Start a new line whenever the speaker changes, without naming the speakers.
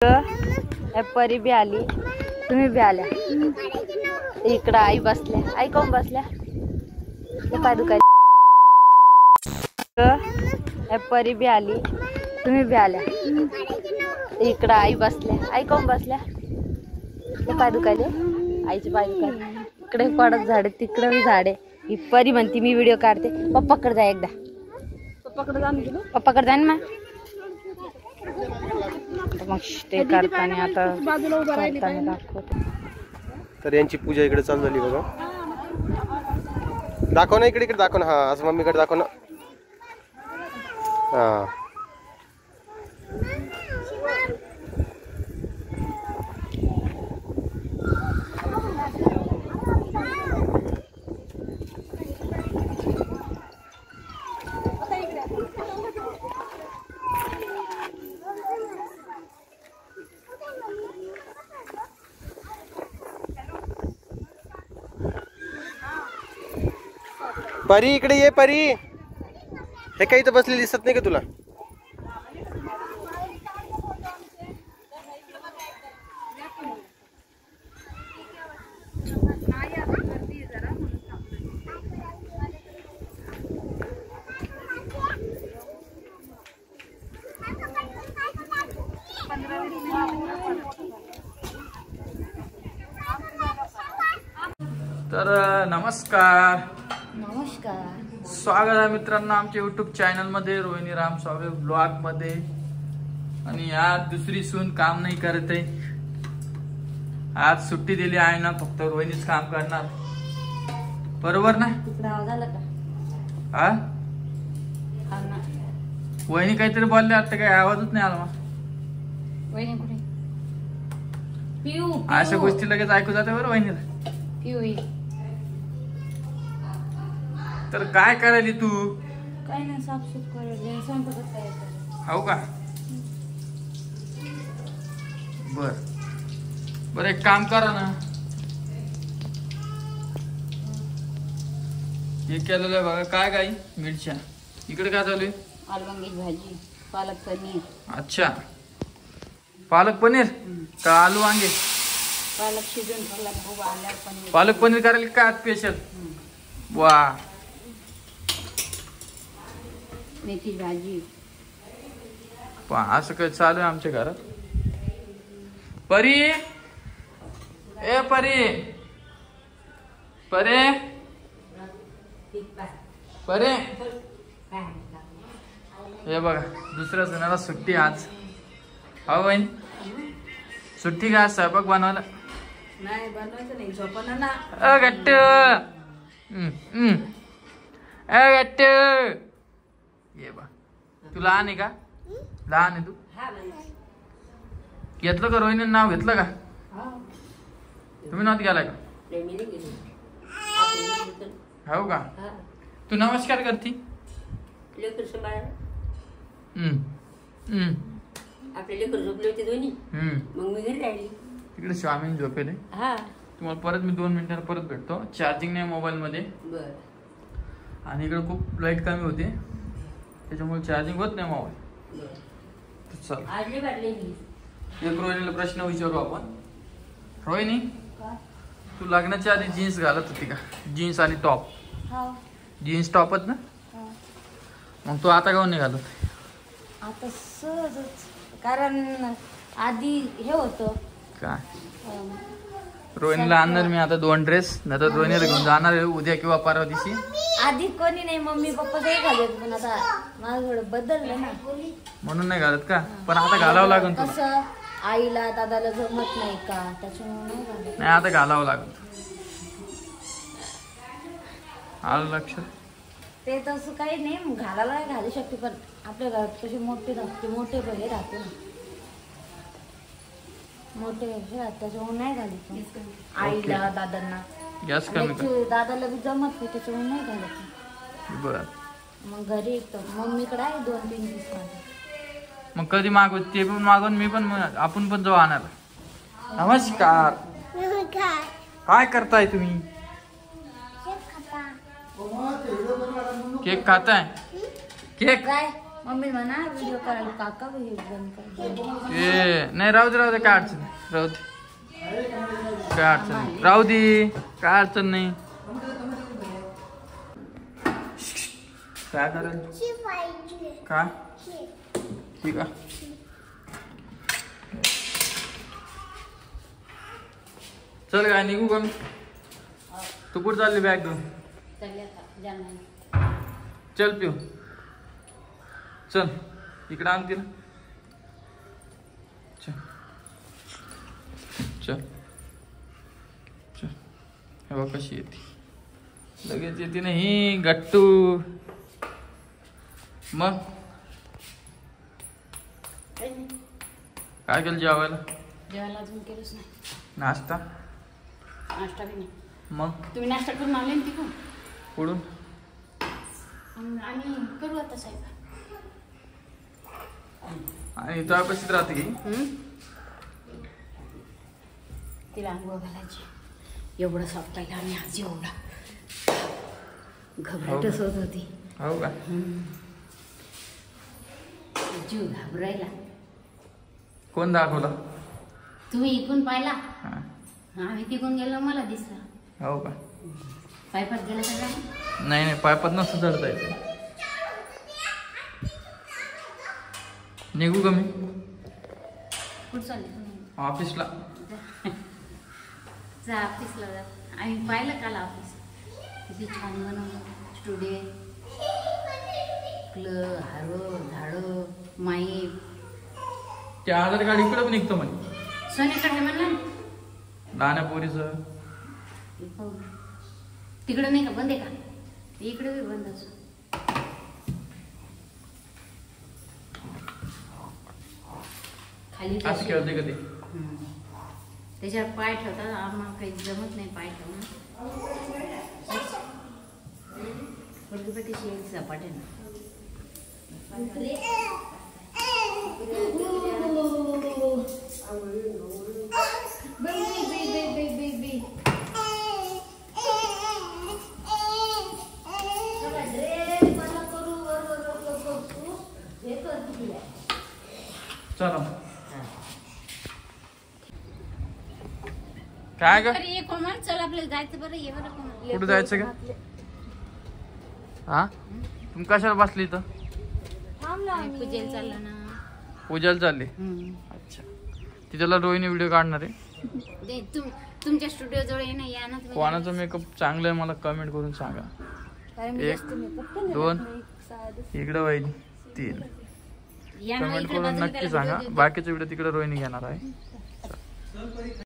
परी बी आली, तुम्ही बी आल्या. इकडं आई बसल्या. आई कोण बसल्या? पाय दुखाय. परी बी आली, तुम्ही बी आल्या. इकडं आई बसल्या. आई कोण बसल्या? पाय दुखायले. आईचे पाय दुखायले. इकडे पडत झाडे, तिकडे बी झाडे. ही परी म्हणती मी व्हिडिओ काढते. पप्पाकडे जा एकदा. पप्पाकडे जा ना. पप्पाकडे जा ना. मग ते करताना आता करताना दाखवतो.
तर यांची पूजा इकडे चालू झाली बघा. दाखव ना इकडे, इकडे दाखव ना. हा असं मम्मीकडे दाखव ना. हा परी इकडे ये. परी हे काही तर बसलेली दिसत नाही का तुला?
तर नमस्कार,
नमस्कार,
स्वागत आहे मित्रांनो आमच्या युट्यूब चॅनल मध्ये, रोहिणी राम स्वागत ब्लॉग मध्ये. आणि आज दुसरी सून काम नाही करत आहे. आज सुट्टी दिली आहे ना, फक्त रोहिणीच काम करणार. बरोबर ना? हा वहिनी काहीतरी बोलले आता, काही आवाजच नाही आला. अशा गोष्टी लगेच ऐकू जाते बरं वहिनीला. तर काय करायली तू?
काय नाही, साफसूफ करायला स्वयंपाक करायचा.
हो का? बर बर, एक काम करा ना. हे केलेलं आहे बघा. काय काय मिरच्या इकडे काय चालू आहे?
आलू वांग्याची भाजी, पालक पनीर.
अच्छा, पालक पनीर का आलू वांगे?
पालक शिजून ठेवला, पनीर.
पालक पनीर करायला काय स्पेशल? वा,
मेथी भाजी.
असं काय चालू आहे आमच्या घरात. परी, ए परी, परे परे, हे बघा दुसऱ्या सणाला सुट्टी आज. हो बहीण, सुट्टी का? स्वयंपाक बनवला
नाही, बनवायचं नाही, झोपणं ना.
गट्ट गट्ट. ये बा, तू लहान आहे का? लहान आहे तू? घेतलं का रोहिणी नाव? घेतलं का? तुम्ही नव्हत गेलाय का? हो का? तू नमस्कार करती?
आपले लेकर झोपले होते दोन्ही, मग मी घरी राहिली.
तिकडे स्वामी झोपेले. तुम्हाला परत मी 2 मिनिटांनी परत भेटतो. चार्जिंग नाही मोबाईल मध्ये, आणि इकडे खूप लाईट कमी होते, त्याच्यामुळे चार्जिंग होत नाही मोबाईल. चला, एक रोहिणीला प्रश्न विचारू आपण. रोहिणी, तू लग्नाच्या आधी जीन्स घालत होती का? जीन्स आणि टॉप? जीन्स टॉपच ना? मग तू आता काऊन नाही घालत?
आता सहजच, कारण आधी हे होतं
काय. रोहिणीला आणणार मी आता 2 ड्रेस, नाही तर रोहिणीला घेऊन जाणार आहे उद्या किंवा परवा दिवशी.
आधी कोणी नाही, मम्मी पप्पा काही घालत, पण आता माझं थोडं बदललं ना,
म्हणून नाही घालत का? पण आता घालावं लागेल तुला.
कसं आईला दादाला जमत नाही का, त्याच्यामुळे नाही घालत.
नाही, आता घालावं लागेल. आलं लक्षात?
ते तसं काही नाही, घालायला घालू शकते, पण आपल्या घरात कसे मोठे राहते, मोठे पहिले राहते ना, मोठे राहते, त्याच्यामुळे नाही घालत आईला दादांना.
गॅस कमी कर.
दादाला बी जमत नाही, त्याच्यामुळे नाही घालत.
बर,
मग घरी येतो, मम्मीकडे आहे 2-3 दिवस माझे.
मग कधी मागव? ते पण मागून मी पण, आपण पण जाऊ आणायला. नमस्कार, काय करताय तुम्ही? केक खाताय? केक
काय मम्मी म्हणा व्हिडिओ करायला काका व्हिडिओ बंद कर.
ए नाही राहू दे काय अडचण नाही. राहू दे काय अडचण नाही. राहू दे काय अडचण नाही. काय करेल का ठीक आहे. चल काय निघू का मी. तू कुठं चालली बॅग घेऊन. चल पिऊ चल इकडं आण तिला. चल चल चल हे बघ कशी येते. लगेच येते नाही गट्टू. मग काय केलं जेवायला.
जेवायला अजून केलंच नाही.
नाश्ता
नाश्ता बी नाही.
मग
तुम्ही नाश्ता करून आले ना तिकडून.
कुठून.
आणि करू आता साहेब.
आणि तो कशीच राहते की
तिला अंघोळ घालायची. एवढं सापटायला आम्ही आज एवढा घबराटच होत होती.
हो का.
जीव घाबरायला.
कोण दाखवला.
तुम्ही इकून पाहिला.
हा.
आम्ही तिकून गेलो मला दिसला.
हो का.
पायपात गेला सगळा.
नाही नाही पायपात नसतं चढता येते. निघू का मी.
कुठं चालले तुम्ही.
ऑफिसला.
जा ऑफिसला जा. आम्ही पाहिलं काल ऑफिस किती छान बनवलं. स्टुडिओ फुलं हारं झाडं माईप.
ते आधार कार्ड इकडं पण निघतं म्हणे.
सोन्याकडे म्हणला ना.
लहान्या पोरीचं.
तिकडं नाही का बंद आहे का. इकडे बी बंद असं. खाली
असं खेळते का ते.
त्याच्यावर पाय ठेवतात. आम्हाला काही जमत नाही पाय ठेवणं. पटीशी एक झपाट आहे ना.
चला काय ग.
चल आपल्याला जायचं बरं. ये बरं कोमल.
कुठं जायचं का. हा तुम्ही कशाला बसली इथं.
पूजेला चाललं ना.
पूजाला चालली. अच्छा तिथला रोहिणी व्हिडिओ काढणार आहे.
तुमच्या स्टुडिओ जवळ ये ना. या ना तुम्ही.
कोणाचं मेकअप चांगलं आहे मला कमेंट करून सांगा. 1 2 इकडं वहिनी 3
या ना
कमेंट
इकडे
करून
बाजूला
नक्की
त्याला
सांगा.
व्हिडिओ
बाकीचे व्हिडिओ तिकडे रोहिणी घेणार आहे.